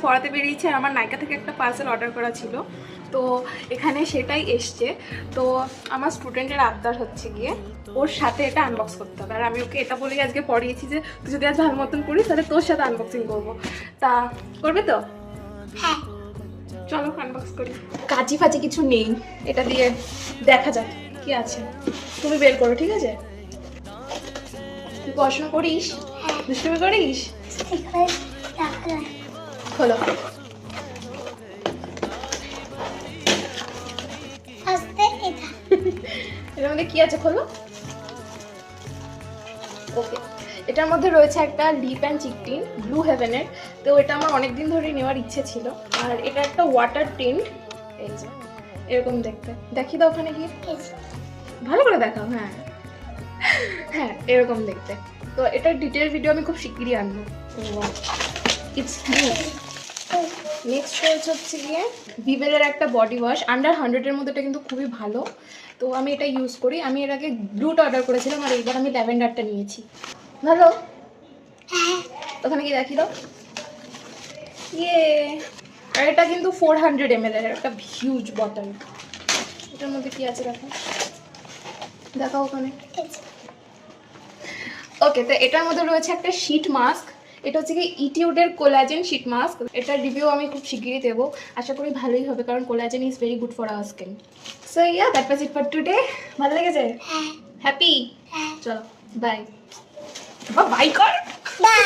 পড়াতে বেরিয়েছি আর আমার নাইকা থেকে একটা পার্সেল অর্ডার করা ছিল, তো এখানে সেটাই এসছে। তো আমার স্টুডেন্টের আবদার হচ্ছে গিয়ে ওর সাথে এটা আনবক্স করতে হবে, আর আমি ওকে এটা বলেই আজকে পড়িয়েছি যে তুই যদি আজ ভালো মতন করিস তাহলে তোর সাথে আনবক্সিং করবো। তা করবে তো? হ্যাঁ চলো আনবক্স করি। কাঁচি ফাঁচি কিছু নেই, এটা দিয়ে দেখা যাক কি আছে। তুমি বের করো, ঠিক আছে? তুই পড়াশোনা করিস? দুষ্টুমি করিস? খোলো। এটার মধ্যে কি আছে খোলো। ওকে, এটার মধ্যে রয়েছে একটা lip and cheek tint blue হেভেনের। তো এটা আমার অনেকদিন ধরে নেওয়ার ইচ্ছে ছিল। আর এটা একটা ওয়াটার টিন্ট, এই যে এরকম দেখতে। দেখি দাও ওখানে গিয়ে, ভালো করে দেখাও। হ্যাঁ হ্যাঁ, এরকম দেখতে। তো এটার ডিটেল ভিডিও আমি খুব শিগগিরই আনবো। It's new. নেক্সট রয়েছে হচ্ছে গিয়ে ভিভেলের একটা বডি ওয়াশ আন্ডার 100-এর মধ্যে। এটা কিন্তু খুবই ভালো, তো আমি এটা ইউজ করি। আমি এর আগে ব্লুটা অর্ডার করেছিলাম আর এইবার আমি ল্যাভেন্ডারটা নিয়েছি। ভালো, ওখানে কি দেখি দাও। ইয়ে, আর এটা কিন্তু 400 ml এর একটা হিউজ বটল। এটার মধ্যে কি আছে দেখো, দেখো ওখানে। ওকে, তো এটার মধ্যে রয়েছে একটা শীট মাস্ক। এটা হচ্ছে কি ইটিউডের কোলাজেন শীট মাস্ক। এটার রিভিউ আমি খুব শিগগিরই দেবো, আশা করি ভালোই হবে, কারণ collagen is very good for our skin. So yeah, that was it for today. ভালো লেগেছে? হ্যাপি? চলো বাই। বাই কর। বাই।